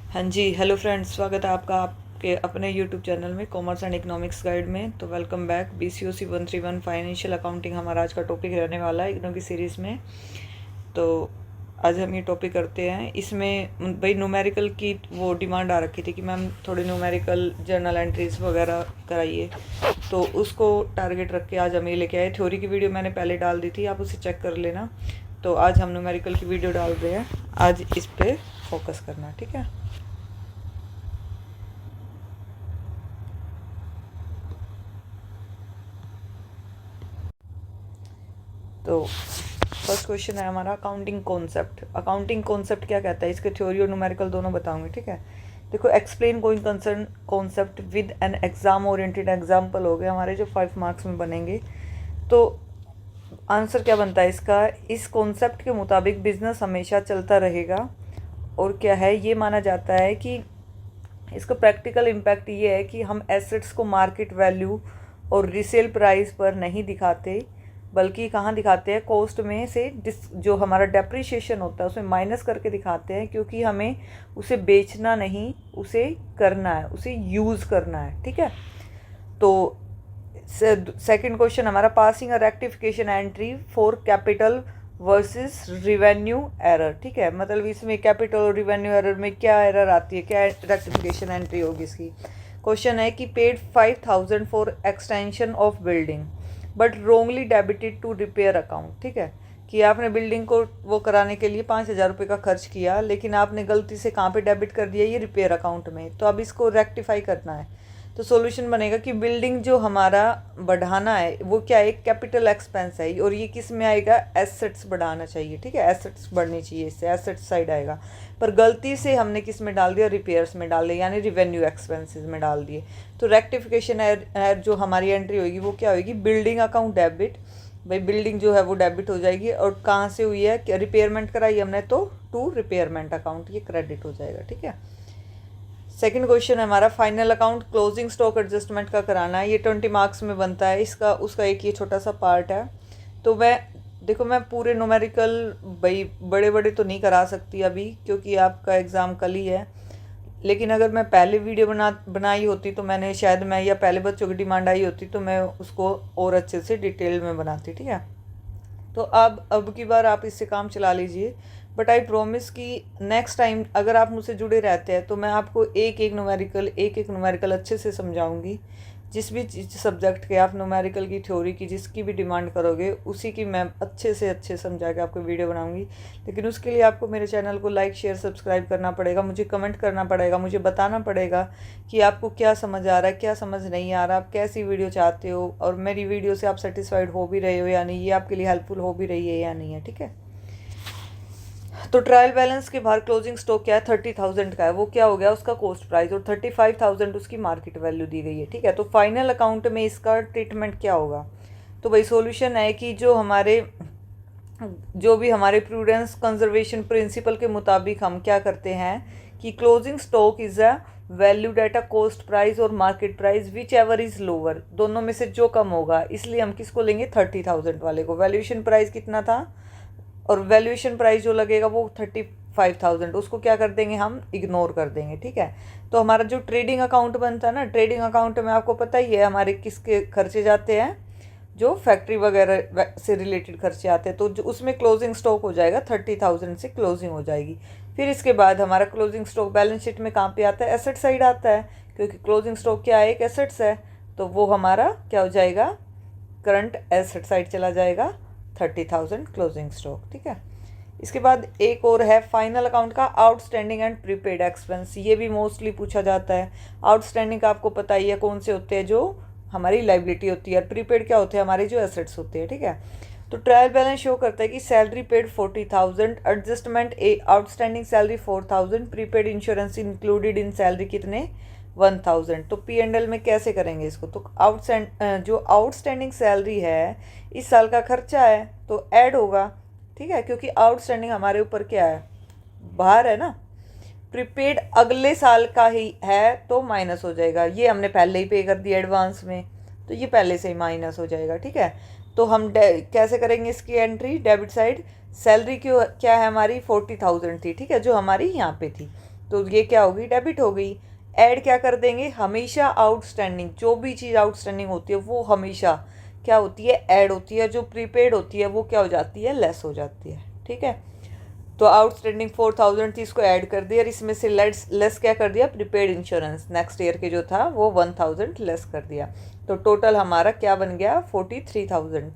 हाँ जी, hello friends, स्वागत है आपका आपके अपने यूट्यूब चैनल में कॉमर्स एंड इकोनॉमिक्स गाइड में। तो welcome back. BCOC 131 financial accounting हमारा आज का टॉपिक रहने वाला है इग्नो की सीरीज़ में। तो आज हम ये टॉपिक करते हैं। इसमें भाई न्यूमेरिकल की वो डिमांड आ रखी थी कि मैम थोड़ी न्यूमेरिकल जर्नल एंट्रीज वगैरह कराइए, तो उसको टारगेट रख के आज हम ये लेके आए। थ्योरी की वीडियो मैंने पहले डाल दी थी, आप उसे चेक कर लेना। तो आज हम न्यूमेरिकल की वीडियो डाल रहे हैं, आज इस पर फोकस करना, ठीक है। तो फर्स्ट क्वेश्चन है हमारा अकाउंटिंग कॉन्सेप्ट। अकाउंटिंग कॉन्सेप्ट क्या कहता है, इसके थ्योरी और न्यूमेरिकल दोनों बताऊंगी, ठीक है। देखो, explain going concern concept with an exam oriented example हो गए हमारे, जो 5 मार्क्स में बनेंगे। तो आंसर क्या बनता है इसका, इस कॉन्सेप्ट के मुताबिक बिजनेस हमेशा चलता रहेगा। और क्या है, ये माना जाता है कि इसका प्रैक्टिकल इम्पैक्ट ये है कि हम एसेट्स को मार्केट वैल्यू और रीसेल प्राइस पर नहीं दिखाते, बल्कि कहाँ दिखाते हैं, कॉस्ट में से जो हमारा डेप्रिसिएशन होता है उसमें माइनस करके दिखाते हैं, क्योंकि हमें उसे बेचना नहीं, उसे करना है, उसे यूज़ करना है, ठीक है। तो सेकंड क्वेश्चन हमारा, passing a rectification entry for capital versus revenue error, ठीक है। मतलब इसमें कैपिटल और रिवेन्यू एरर में क्या एरर आती है, क्या रेक्टिफिकेशन एंट्री होगी इसकी। क्वेश्चन है कि paid 5000 for extension of building but wrongly debited to repair account, ठीक है। कि आपने बिल्डिंग को वो कराने के लिए 5000 रुपये का खर्च किया, लेकिन आपने गलती से कहाँ पे डेबिट कर दिया, ये रिपेयर अकाउंट में। तो अब इसको रेक्टिफाई करना है। तो सॉल्यूशन बनेगा कि बिल्डिंग जो हमारा बढ़ाना है वो क्या है, कैपिटल एक्सपेंस है, और ये किस में आएगा, एसेट्स बढ़ाना चाहिए, ठीक है। एसेट्स बढ़नी चाहिए, इससे एसेट्स साइड आएगा। पर गलती से हमने किस में डाल दिया, रिपेयर्स में डाल दिया, यानी रिवेन्यू एक्सपेंसेस में डाल दिए। तो रेक्टिफिकेशन है जो हमारी एंट्री होगी वो क्या होगी, बिल्डिंग अकाउंट डेबिट। भाई बिल्डिंग जो है वो डेबिट हो जाएगी, और कहाँ से हुई है, क्या रिपेयरमेंट कराई हमने, तो टू रिपेयरमेंट अकाउंट ये क्रेडिट हो जाएगा, ठीक है। सेकंड क्वेश्चन है हमारा, final account closing stock adjustment का कराना है। ये 20 मार्क्स में बनता है, इसका उसका एक ये छोटा सा पार्ट है। तो मैं पूरे न्यूमेरिकल भाई बड़े बड़े तो नहीं करा सकती अभी, क्योंकि आपका एग्ज़ाम कल ही है। लेकिन अगर मैं पहले वीडियो बनाई होती तो मैंने शायद मैं, या पहले बच्चों की डिमांड आई होती तो मैं उसको और अच्छे से डिटेल में बनाती, ठीक है। तो अब की बार आप इससे काम चला लीजिए। बट आई प्रोमिस कि नेक्स्ट टाइम अगर आप मुझसे जुड़े रहते हैं तो मैं आपको एक एक न्यूमेरिकल अच्छे से समझाऊंगी। जिस भी सब्जेक्ट के आप न्यूमेरिकल की थ्योरी की जिसकी भी डिमांड करोगे, उसी की मैं अच्छे से अच्छे समझा के आपको वीडियो बनाऊंगी। लेकिन उसके लिए आपको मेरे चैनल को लाइक शेयर सब्सक्राइब करना पड़ेगा, मुझे कमेंट करना पड़ेगा, मुझे बताना पड़ेगा कि आपको क्या समझ आ रहा है, क्या समझ नहीं आ रहा, आप कैसी वीडियो चाहते हो, और मेरी वीडियो से आप सेटिस्फाइड हो भी रहे हो या नहीं, ये आपके लिए हेल्पफुल हो भी रही है या नहीं है, ठीक है। तो ट्रायल बैलेंस के बाहर क्लोजिंग स्टॉक क्या है, 30,000 का है, वो क्या हो गया, उसका कॉस्ट प्राइस, और 35,000 उसकी मार्केट वैल्यू दी गई है, ठीक है। तो फाइनल अकाउंट में इसका ट्रीटमेंट क्या होगा। तो भाई सॉल्यूशन है कि जो भी हमारे प्रूडेंस कंजर्वेशन प्रिंसिपल के मुताबिक हम क्या करते हैं कि closing stock is a valued at a cost price और market price whichever is lower, दोनों में से जो कम होगा, इसलिए हम किसको लेंगे, 30,000 वाले को। वैल्यूएशन प्राइस कितना था, और वैल्यूएशन प्राइस जो लगेगा वो 35,000, उसको क्या कर देंगे, हम इग्नोर कर देंगे, ठीक है। तो हमारा जो ट्रेडिंग अकाउंट बनता है ना, ट्रेडिंग अकाउंट में आपको पता ही है हमारे किसके खर्चे जाते हैं, जो फैक्ट्री वगैरह से रिलेटेड खर्चे आते हैं। तो जो उसमें क्लोजिंग स्टॉक हो जाएगा, 30,000 से क्लोजिंग हो जाएगी। फिर इसके बाद हमारा क्लोजिंग स्टॉक बैलेंस शीट में कहाँ पे आता है, एसेट साइड आता है, क्योंकि क्लोजिंग स्टॉक क्या है, एक एसेट्स है। तो वो हमारा क्या हो जाएगा, करंट एसेट साइड चला जाएगा, 30,000 क्लोजिंग स्टॉक, ठीक है। इसके बाद एक और है फाइनल अकाउंट का आउटस्टैंडिंग एंड प्रीपेड एक्सपेंस। ये भी मोस्टली पूछा जाता है। आउटस्टैंडिंग का आपको पता ही है कौन से होते हैं, जो हमारी लाइबिलिटी होती है, और प्रीपेड क्या होते हैं, हमारे जो एसेट्स होते हैं, ठीक है। तो ट्रायल बैलेंस शो करता है कि salary paid 40,000, adjustment A outstanding salary 4,000, prepaid insurance included in salary कितने, 1,000। तो P&L में कैसे करेंगे इसको, तो जो आउटस्टैंडिंग सैलरी है इस साल का खर्चा है तो ऐड होगा, ठीक है, क्योंकि आउटस्टैंडिंग हमारे ऊपर क्या है, बाहर है ना। प्रीपेड अगले साल का ही है तो माइनस हो जाएगा, ये हमने पहले ही पे कर दिया एडवांस में, तो ये पहले से ही माइनस हो जाएगा, ठीक है। तो हम कैसे करेंगे इसकी एंट्री, डेबिट साइड। सैलरी क्यों क्या है हमारी, 40,000 थी, ठीक है, जो हमारी यहाँ पे थी। तो ये क्या होगी, डेबिट हो गई। ऐड क्या कर देंगे, हमेशा आउटस्टैंडिंग, जो भी चीज़ आउटस्टैंडिंग होती है वो हमेशा क्या होती है, ऐड होती है। जो प्रीपेड होती है वो क्या हो जाती है, लेस हो जाती है। ठीक है, तो आउटस्टैंडिंग 4000 थी, इसको ऐड कर दिया और इसमें से लेस क्या कर दिया, प्रीपेड इंश्योरेंस नेक्स्ट ईयर के जो था वो 1000 लेस कर दिया। तो टोटल हमारा क्या बन गया, 43,000।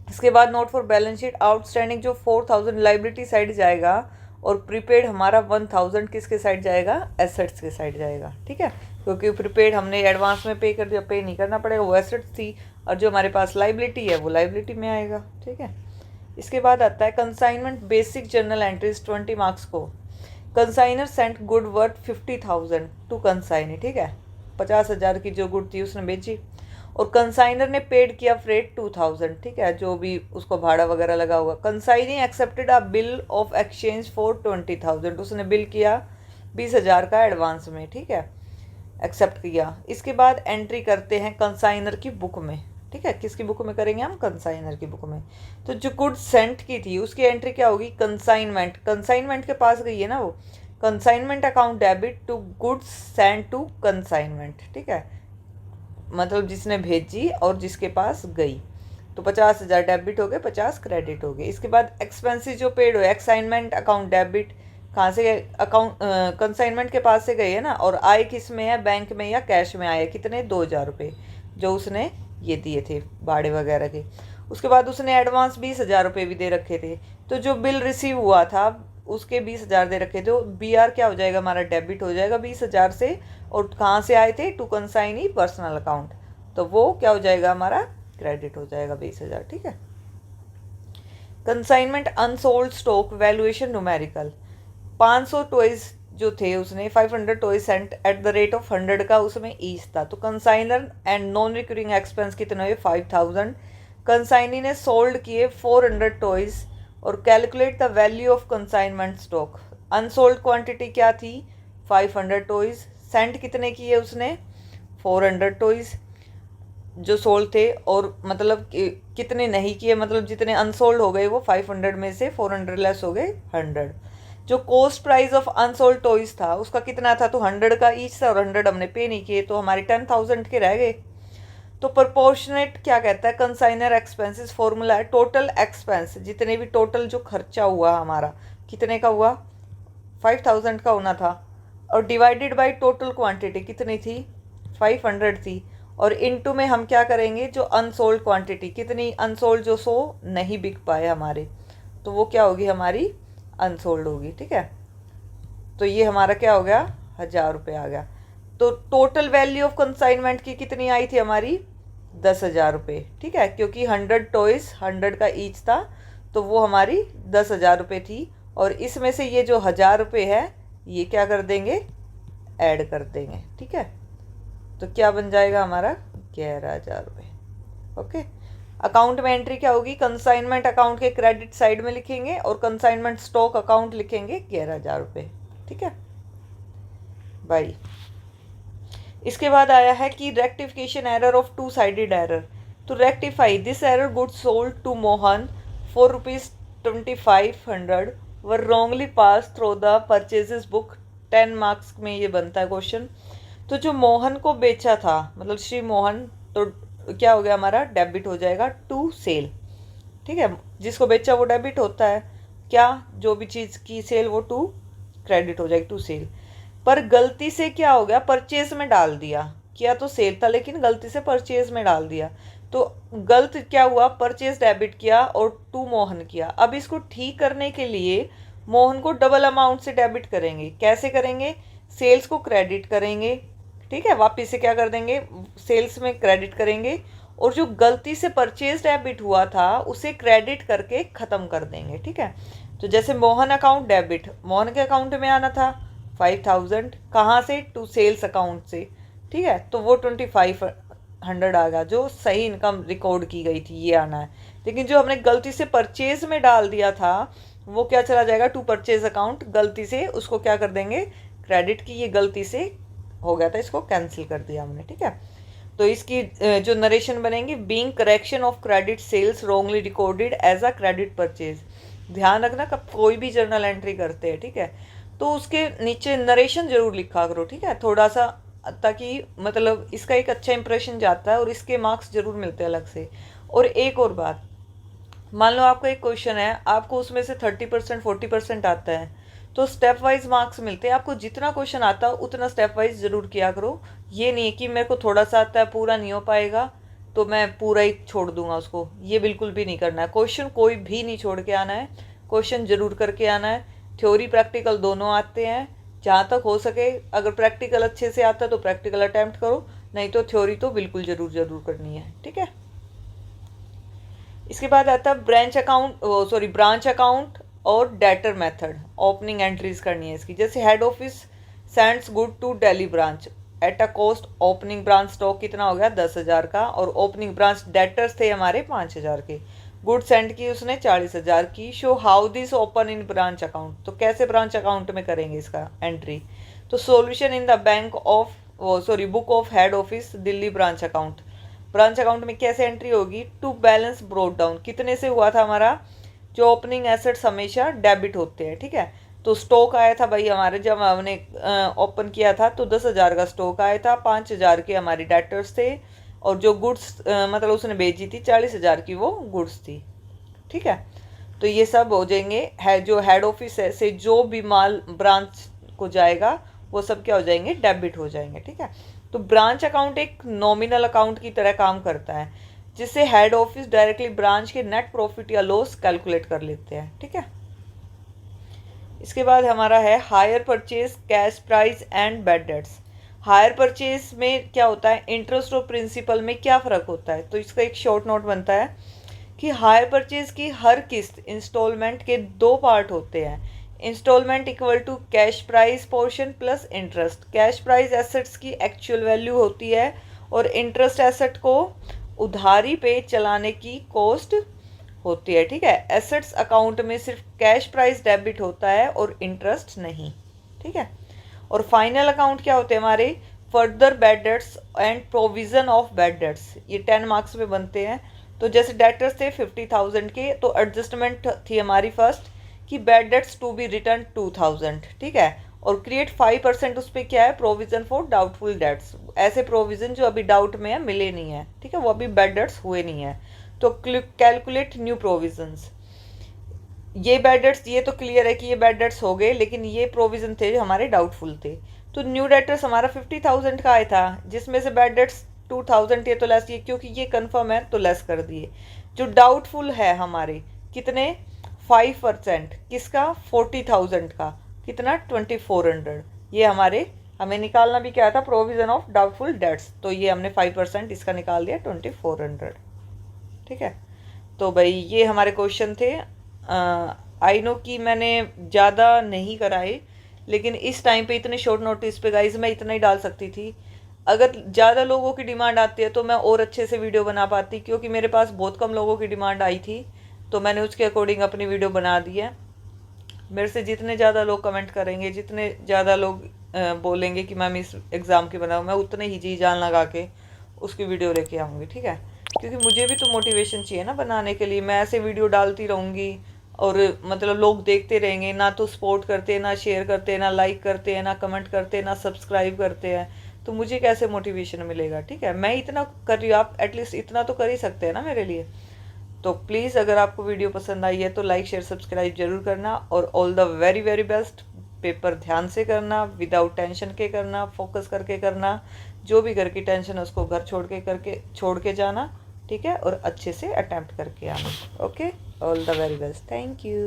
इसके बाद note for balance sheet, outstanding जो 4000 लाइबिलिटी साइड जाएगा और प्रीपेड हमारा 1000 किसके साइड जाएगा, एसेट्स के साइड जाएगा। ठीक है, क्योंकि प्रीपेड हमने एडवांस में पे कर दिया, पे नहीं करना पड़ेगा, वो एसेट्स थी, और जो हमारे पास लाइबिलिटी है वो लाइबिलिटी में आएगा। ठीक है, इसके बाद आता है consignment basic journal entries 20 marks को। Consignor sent good worth 50,000 to consignee. ठीक है, 50,000 की जो गुड थी उसने बेची, और कंसाइनर ने पेड किया फ्रेट 2000। ठीक है, जो भी उसको भाड़ा वगैरह लगा होगा। Consignee accepted a bill of exchange for 20,000, उसने बिल किया 20,000 का एडवांस में। ठीक है, एक्सेप्ट किया। इसके बाद एंट्री करते हैं कंसाइनर की बुक में। ठीक है, किसकी बुक में करेंगे हम, कंसाइनर की बुक में। तो जो गुड्स सेंट की थी उसकी एंट्री क्या होगी, कंसाइनमेंट, कंसाइनमेंट के पास गई है ना वो, consignment account debit to goods sent to consignment. ठीक है, मतलब जिसने भेजी और जिसके पास गई, तो 50,000 डेबिट हो गए, 50 क्रेडिट हो गए। इसके बाद एक्सपेंसेस जो पेड हो, एक्साइनमेंट अकाउंट डेबिट, कहाँ से गए, अकाउंट कंसाइनमेंट के पास से गए है ना, और आए किस में है, बैंक में या कैश में आए, कितने, 2,000 रुपये जो उसने ये दिए थे भाड़े वगैरह के। उसके बाद उसने एडवांस 20,000 रुपये भी दे रखे थे, तो जो बिल रिसीव हुआ था उसके 20,000 दे रखे थे, तो BR क्या हो जाएगा हमारा, डेबिट हो जाएगा 20,000 से, और कहाँ से आए थे, टू कंसाइनी पर्सनल अकाउंट, तो वो क्या हो जाएगा हमारा, क्रेडिट हो जाएगा 20,000। ठीक है, consignment unsold stock valuation numerical, 500 toys जो थे उसने 500 toys sent at the rate of 100 का उसमें ईच था, तो consignor and non recurring expense कितने हुए, 5,000। कंसाइनी ने सोल्ड किए 400 टॉयज, और calculate the value of consignment stock. Unsold quantity क्या थी, 500 टॉयज, सेंट कितने किए उसने, 400 टॉयज जो सोल्ड थे, और मतलब कितने नहीं किए, मतलब जितने अनसोल्ड हो गए वो 500 में से 400 लेस हो गए 100। जो cost price of unsold toys था उसका कितना था, तो 100 का ईच था, और 100 हमने पे नहीं किए, तो हमारे 10,000 के रह गए। तो प्रोपोर्शनेट क्या कहता है, कंसाइनर एक्सपेंसेस फॉर्मूला है टोटल एक्सपेंस, जितने भी टोटल जो खर्चा हुआ हमारा, कितने का हुआ, 5,000 का होना था, और डिवाइडेड बाय टोटल क्वांटिटी कितनी थी, 500 थी, और इनटू में हम क्या करेंगे, जो अनसोल्ड क्वांटिटी कितनी, अनसोल्ड जो 100 नहीं बिक पाए हमारे, तो वो क्या होगी हमारी, अनसोल्ड होगी। ठीक है, तो ये हमारा क्या हो गया, 1,000 रुपये आ गया। तो टोटल वैल्यू ऑफ कंसाइनमेंट की कितनी आई थी हमारी, 10,000 रुपये। ठीक है, क्योंकि 100 टॉयज 100 का ईच था, तो वो हमारी 10,000 रुपये थी, और इसमें से ये जो 1,000 रुपये है ये क्या कर देंगे, ऐड कर देंगे। ठीक है, तो क्या बन जाएगा हमारा, 11,000 रुपये। ओके, अकाउंट में एंट्री क्या होगी, कंसाइनमेंट अकाउंट के क्रेडिट साइड में लिखेंगे, और कंसाइनमेंट स्टॉक अकाउंट लिखेंगे 11,000 रुपये। ठीक है भाई। इसके बाद आया है कि rectification error of two sided error, तो rectify this error good sold to Mohan for ₹2500 were wrongly pass through the purchases book. 10 marks में ये बनता है क्वेश्चन। तो जो मोहन को बेचा था, मतलब श्री मोहन, तो क्या हो गया हमारा, डेबिट हो जाएगा टू सेल। ठीक है, जिसको बेचा वो डेबिट होता है, क्या, जो भी चीज़ की सेल वो टू क्रेडिट हो जाएगी, टू सेल। पर गलती से क्या हो गया, परचेज में डाल दिया, किया तो सेल था लेकिन गलती से परचेज में डाल दिया, तो गलत क्या हुआ, परचेज डेबिट किया और टू मोहन किया। अब इसको ठीक करने के लिए मोहन को डबल अमाउंट से डेबिट करेंगे। कैसे करेंगे, सेल्स को क्रेडिट करेंगे, ठीक है, वापिस से क्या कर देंगे, सेल्स में क्रेडिट करेंगे, और जो गलती से परचेज डेबिट हुआ था उसे क्रेडिट करके ख़त्म कर देंगे। ठीक है, तो जैसे मोहन अकाउंट डेबिट, मोहन के अकाउंट में आना था 5,000, कहाँ से, टू सेल्स अकाउंट से। ठीक है, तो वो 2,500 आ गया, जो सही इनकम रिकॉर्ड की गई थी ये आना है। लेकिन जो हमने गलती से परचेज में डाल दिया था वो क्या चला जाएगा, टू परचेज अकाउंट, गलती से उसको क्या कर देंगे, क्रेडिट की, ये गलती से हो गया था, इसको कैंसिल कर दिया हमने। ठीक है, तो इसकी जो नरेशन बनेंगी, being correction of credit sales wrongly recorded as a credit purchase. ध्यान रखना कब कोई भी जर्नल एंट्री करते हैं, ठीक है, तो उसके नीचे नरेशन जरूर लिखा करो, ठीक है, थोड़ा सा, ताकि मतलब इसका एक अच्छा इंप्रेशन जाता है और इसके मार्क्स जरूर मिलते हैं अलग से। और एक और बात, मान लो आपका एक क्वेश्चन है, आपको उसमें से 30% 40% आता है, तो स्टेप वाइज मार्क्स मिलते हैं। आपको जितना क्वेश्चन आता है उतना स्टेप वाइज जरूर किया करो। ये नहीं है कि मेरे को थोड़ा सा आता है, पूरा नहीं हो पाएगा तो मैं पूरा ही छोड़ दूंगा उसको, ये बिल्कुल भी नहीं करना है। क्वेश्चन कोई भी नहीं छोड़ के आना है, क्वेश्चन जरूर करके आना है। थ्योरी प्रैक्टिकल दोनों आते हैं, जहाँ तक हो सके। अगर प्रैक्टिकल अच्छे से आता है तो प्रैक्टिकल अटेम्प्ट करो, नहीं तो थ्योरी तो बिल्कुल जरूर जरूर करनी है, ठीक है। इसके बाद आता है ब्रांच अकाउंट और डेटर मेथड। ओपनिंग एंट्रीज करनी है इसकी, जैसे head office sends good to Delhi branch at a cost. Opening branch stock कितना हो गया 10,000 का, और ओपनिंग ब्रांच डेटर्स थे हमारे 5,000 के। गुड सेंड की उसने 40,000 की। Show how this open in branch account, तो कैसे ब्रांच अकाउंट में करेंगे इसका एंट्री। तो solution in the book of head office Delhi branch account. Branch account में कैसे एंट्री होगी, टू बैलेंस ब्रोट डाउन, कितने से हुआ था हमारा, जो ओपनिंग एसेट्स हमेशा डेबिट होते हैं, ठीक है। तो स्टॉक आया था भाई हमारे, जब हमने ओपन किया था तो 10,000 का स्टॉक आया था, 5,000 के हमारी डेटर्स थे, और जो गुड्स मतलब उसने बेची थी 40,000 की वो गुड्स थी, ठीक है। तो ये सब हो जाएंगे, है जो हेड ऑफिस है से जो भी माल ब्रांच को जाएगा वो सब क्या हो जाएंगे, डेबिट हो जाएंगे, ठीक है। तो ब्रांच अकाउंट एक नॉमिनल अकाउंट की तरह काम करता है, जिससे हेड ऑफिस डायरेक्टली ब्रांच के नेट प्रॉफिट या लॉस कैलकुलेट कर लेते हैं, ठीक है। इसके बाद हमारा है hire purchase, cash price and bad debts. Hire purchase में क्या होता है, इंटरेस्ट और प्रिंसिपल में क्या फ़र्क होता है, तो इसका एक शॉर्ट नोट बनता है कि हायर परचेज की हर किस्त इंस्टॉलमेंट के 2 पार्ट होते हैं। Instalment equal to cash price portion plus interest. Cash price assets की एक्चुअल वैल्यू होती है, और इंटरेस्ट एसेट को उधारी पे चलाने की कॉस्ट होती है, ठीक है। एसेट्स अकाउंट में सिर्फ कैश प्राइस डेबिट होता है और इंटरेस्ट नहीं, ठीक है। और फाइनल अकाउंट क्या होते हैं हमारे, further bad debts and provision of bad debts. ये 10 मार्क्स में बनते हैं। तो जैसे डेटर्स थे 50,000 के, तो एडजस्टमेंट थी हमारी फर्स्ट कि bad debts to be written 2,000, ठीक है। और क्रिएट 5% उस पर क्या है, प्रोविजन फॉर डाउटफुल डेट्स। ऐसे प्रोविजन जो अभी डाउट में है, मिले नहीं है, ठीक है, वो अभी बैड डेट्स हुए नहीं है। तो कैलकुलेट न्यू प्रोविजंस। ये बैड डेट्स, ये तो क्लियर है कि ये बैड डेट्स हो गए, लेकिन ये प्रोविजन थे जो हमारे डाउटफुल थे। तो न्यू डेटर्स हमारा 50,000 का आया था, जिसमें से बैड डेट्स 2,000 थे, तो लेस ये, क्योंकि ये कंफर्म है तो लेस कर दिए। जो डाउटफुल है हमारे कितने, 5%, किसका, 40,000 का, कितना, 2,400। ये हमें निकालना भी क्या था, प्रोविजन ऑफ डाउटफुल डेट्स। तो ये हमने 5% इसका निकाल दिया, 2,400, ठीक है। तो भाई ये हमारे क्वेश्चन थे। आई नो कि मैंने ज़्यादा नहीं कराए, लेकिन इस टाइम पे इतने शॉर्ट नोटिस पे गाइज मैं इतना ही डाल सकती थी। अगर ज़्यादा लोगों की डिमांड आती है तो मैं और अच्छे से वीडियो बना पाती, क्योंकि मेरे पास बहुत कम लोगों की डिमांड आई थी, तो मैंने उसके अकॉर्डिंग अपनी वीडियो बना दी है। मेरे से जितने ज़्यादा लोग कमेंट करेंगे, जितने ज़्यादा लोग बोलेंगे कि मैम इस एग्ज़ाम की बनाओ, मैं उतने ही जी जान लगा के उसकी वीडियो लेके आऊँगी, ठीक है। क्योंकि मुझे भी तो मोटिवेशन चाहिए ना बनाने के लिए। मैं ऐसे वीडियो डालती रहूँगी और मतलब लोग देखते रहेंगे, ना तो सपोर्ट करते हैं, ना शेयर करते हैं, ना लाइक करते हैं, ना कमेंट करते हैं, ना सब्सक्राइब करते हैं, तो मुझे कैसे मोटिवेशन मिलेगा, ठीक है। मैं इतना कर रही हूँ, आप एटलीस्ट इतना तो कर ही सकते हैं ना मेरे लिए। तो प्लीज़ अगर आपको वीडियो पसंद आई है तो लाइक शेयर सब्सक्राइब जरूर करना, और all the very very best. Paper ध्यान से करना, विदाउट टेंशन के करना, फोकस करके करना, जो भी घर की टेंशन है उसको घर छोड़ के जाना, ठीक है, और अच्छे से अटेम्प्ट करके आना। Okay, all the very best, thank you.